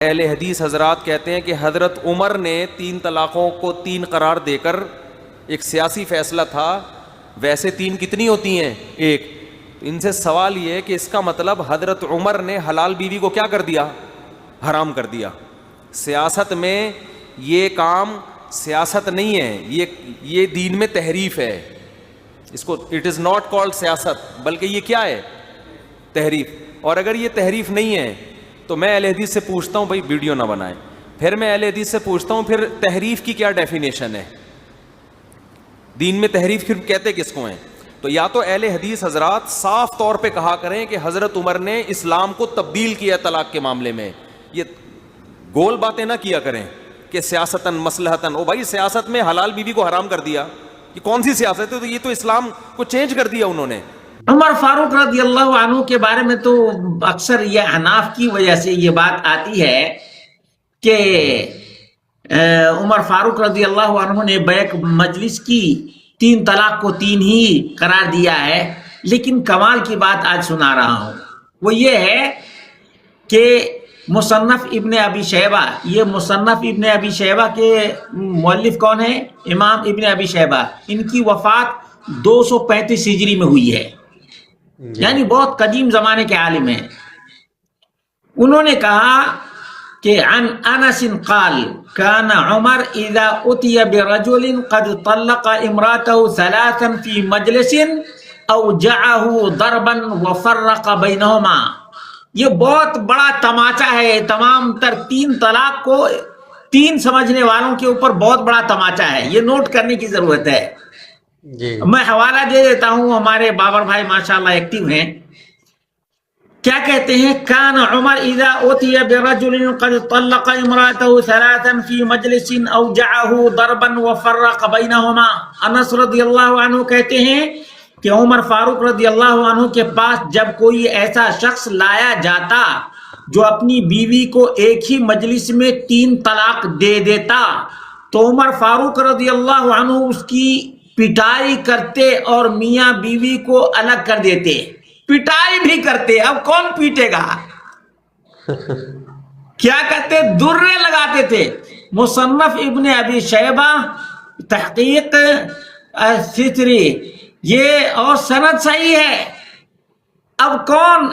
اہل حدیث حضرات کہتے ہیں کہ حضرت عمر نے 3 طلاقوں کو 3 قرار دے کر ایک سیاسی فیصلہ تھا. ویسے 3 کتنی ہوتی ہیں؟ 1. ان سے سوال یہ ہے کہ اس کا مطلب حضرت عمر نے حلال بیوی کو کیا کر دیا؟ حرام کر دیا. سیاست میں یہ کام سیاست نہیں ہے، یہ دین میں تحریف ہے. اس کو اٹ از ناٹ کالڈ سیاست، بلکہ یہ کیا ہے؟ تحریف. اور اگر یہ تحریف نہیں ہے تو میں اہل حدیث سے پوچھتا ہوں بھائی ویڈیو نہ بنائیں. پھر میں اہل حدیث سے پوچھتا ہوں پھر تحریف کی کیا ڈیفینیشن ہے؟ دین میں تحریف پھر کہتے کس کو ہیں؟ تو یا تو اہل حدیث حضرات صاف طور پہ کہا کریں کہ حضرت عمر نے اسلام کو تبدیل کیا طلاق کے معاملے میں. یہ گول باتیں نہ کیا کریں کہ سیاستاً مصلحتاً، او بھائی سیاست میں حلال بیوی کو حرام کر دیا، یہ کون سی سیاست ہے؟ تو یہ تو اسلام کو چینج کر دیا انہوں نے. عمر فاروق رضی اللہ عنہ کے بارے میں تو اکثر یہ حناف کی وجہ سے یہ بات آتی ہے کہ عمر فاروق رضی اللہ عنہ نے بیک مجلس کی 3 طلاق کو 3 ہی قرار دیا ہے. لیکن کمال کی بات آج سنا رہا ہوں، وہ یہ ہے کہ مصنف ابن ابی شیبہ، یہ مصنف ابن ابی شیبہ کے مؤلف کون ہیں؟ امام ابن ابی شیبہ. ان کی وفات 235 ہجری میں ہوئی ہے، یعنی بہت قدیم زمانے کے عالم ہیں. انہوں نے کہا کہ عن انس قال كان عمر اذا اتي برجل قد طلق امراته 3 في مجلس اوجعه ضربا وفرق بينهما. یہ بہت بڑا تماچا ہے، تمام تر 3 طلاق کو 3 سمجھنے والوں کے اوپر بہت بڑا تماچا ہے. یہ نوٹ کرنے کی ضرورت ہے. میں حوالہ دے دیتا ہوں، ہمارے بابر بھائی ماشاءاللہ ایکٹیو ہیں. کیا کہتے ہیں؟ کان عمر اذا اوتی برجل قد طلق امراته 3 في مجلس اوجعه ضربا وفرق بينهما. انس رضی اللہ عنہ کہتے ہیں کہ عمر فاروق رضی اللہ عنہ کے پاس جب کوئی ایسا شخص لایا جاتا جو اپنی بیوی کو ایک ہی مجلس میں 3 طلاق دے دیتا تو عمر فاروق رضی اللہ عنہ اس کی پٹائی کرتے اور میاں بیوی کو الگ کر دیتے. پٹائی بھی کرتے. اب کون پیٹے گا؟ کیا کرتے؟ درے لگاتے تھے. مصنف ابن ابی شیبہ تحقیق ستری، یہ اور سند صحیح ہے. اب کون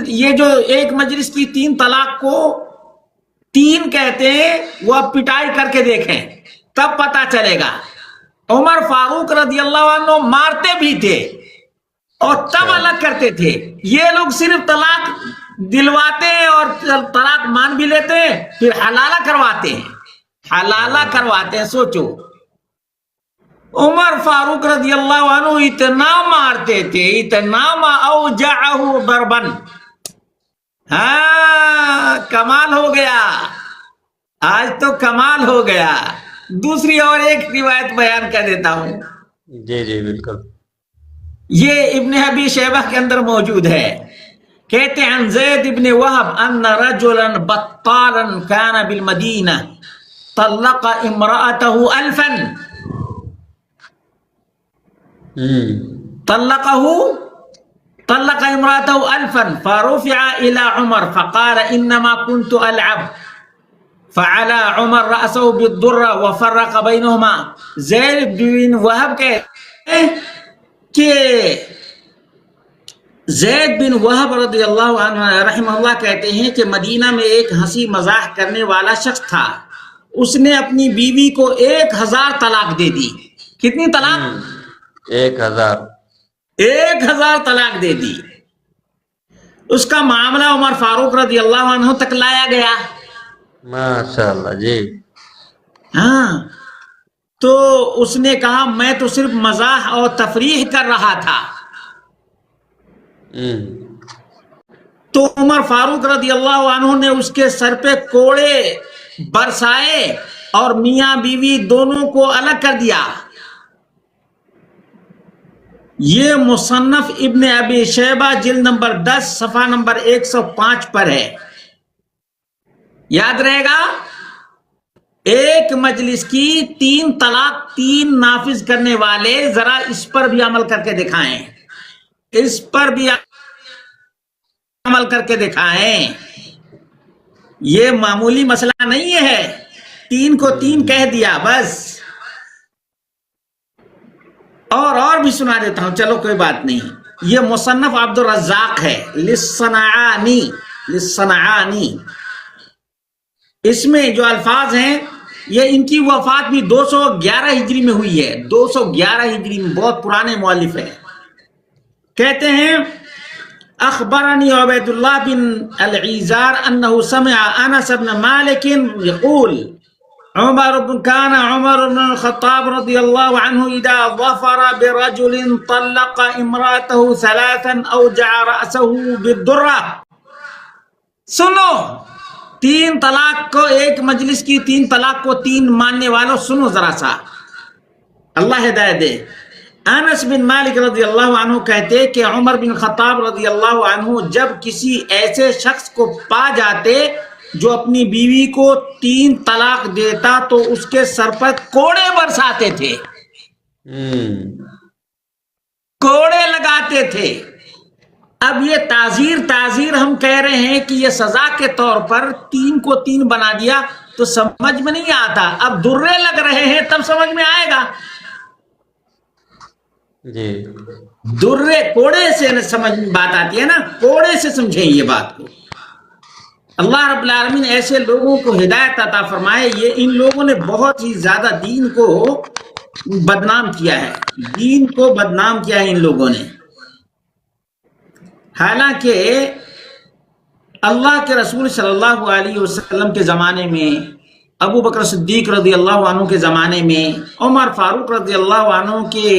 یہ جو ایک مجلس کی 3 طلاق کو 3 کہتے ہیں، وہ اب پٹائی کر کے دیکھیں تب پتا چلے گا. عمر فاروق رضی اللہ عنہ مارتے بھی تھے اور تب الگ کرتے تھے. یہ لوگ صرف طلاق دلواتے ہیں اور طلاق مان بھی لیتے ہیں، پھر حلالہ کرواتے ہیں. حلالہ کرواتے ہیں. سوچو، عمر فاروق رضی اللہ عنہ اتنا مارتے تھے، اتنا اوجعہ ضربن. ہاں، کمال ہو گیا. آج تو کمال ہو گیا. دوسری اور ایک روایت بیان کر دیتا ہوں. جی بالکل. یہ ابن ابی شیبہ کے اندر موجود ہے. کہتے ہیں عن زید بن وہب ان رجلا بطالا كان بالمدینہ طلق امرأته 1000. طلق امرأته 1000 فرفع الى عمر فقال انما كنت العب فعلى عمر رأسه بالضرة وفرق بينهما. زید بن وہب کہتے ہیں کہ زید بن وہب رضی اللہ عنہ رحمہ اللہ کہتے ہیں کہ مدینہ میں ایک ہنسی مزاح کرنے والا شخص تھا. اس نے اپنی بیوی کو 1000 طلاق دے دی. کتنی طلاق؟ 1000 طلاق دے دی. اس کا معاملہ عمر فاروق رضی اللہ عنہ تک لایا گیا. ماشاءاللہ. جی ہاں، تو اس نے کہا میں تو صرف مزاح اور تفریح کر رہا تھا. تو عمر فاروق رضی اللہ عنہ نے اس کے سر پہ کوڑے برسائے اور میاں بیوی دونوں کو الگ کر دیا. یہ مصنف ابن ابی شیبہ جلد نمبر 10 صفحہ نمبر 105 پر ہے. یاد رہے گا. ایک مجلس کی 3 طلاق 3 نافذ کرنے والے ذرا اس پر بھی عمل کر کے دکھائیں. اس پر بھی عمل کر کے دکھائیں. یہ معمولی مسئلہ نہیں ہے، 3 کو 3 کہہ دیا بس. اور بھی سنا دیتا ہوں، چلو کوئی بات نہیں. یہ مصنف عبد الرزاق ہے، للصنعانی. اس میں جو الفاظ ہیں یہ ان کی وفات بھی 211 ہجری میں ہوئی ہے. 211 ہجری میں، بہت پرانے مؤلف ہیں. کہتے ہیں اخبرنی عبید اللہ بن العیزار انه سمع انس بن مالک يقول كان عمر بن الخطاب رضی اللہ عنہ اذا ظفر برجل طلق امراته 3 اوجع رأسه بالدرہ. سنو، 3 طلاق کو ایک مجلس کی 3 طلاق کو 3 ماننے والوں سنو ذرا سا، اللہ ہدایت دے. انس بن مالک رضی اللہ عنہ کہتے کہ عمر بن خطاب رضی اللہ عنہ جب کسی ایسے شخص کو پا جاتے جو اپنی بیوی کو 3 طلاق دیتا تو اس کے سر پر کوڑے برساتے تھے، کوڑے لگاتے تھے. اب یہ تعزیر ہم کہہ رہے ہیں کہ یہ سزا کے طور پر 3 کو 3 بنا دیا تو سمجھ میں نہیں آتا. اب درے لگ رہے ہیں تب سمجھ میں آئے گا. جی درے کوڑے سے سمجھ میں بات آتی ہے نا، کوڑے سے سمجھیں یہ بات کو. اللہ رب العالمین ایسے لوگوں کو ہدایت عطا فرمائے. یہ ان لوگوں نے بہت ہی زیادہ دین کو بدنام کیا ہے، دین کو بدنام کیا ہے ان لوگوں نے. حالانکہ اللہ کے رسول صلی اللہ علیہ وسلم کے زمانے میں، ابو بکر صدیق رضی اللہ عنہ کے زمانے میں، عمر فاروق رضی اللہ عنہ کے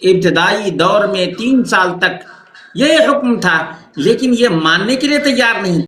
ابتدائی دور میں 3 سال تک یہ حکم تھا، لیکن یہ ماننے کے لیے تیار نہیں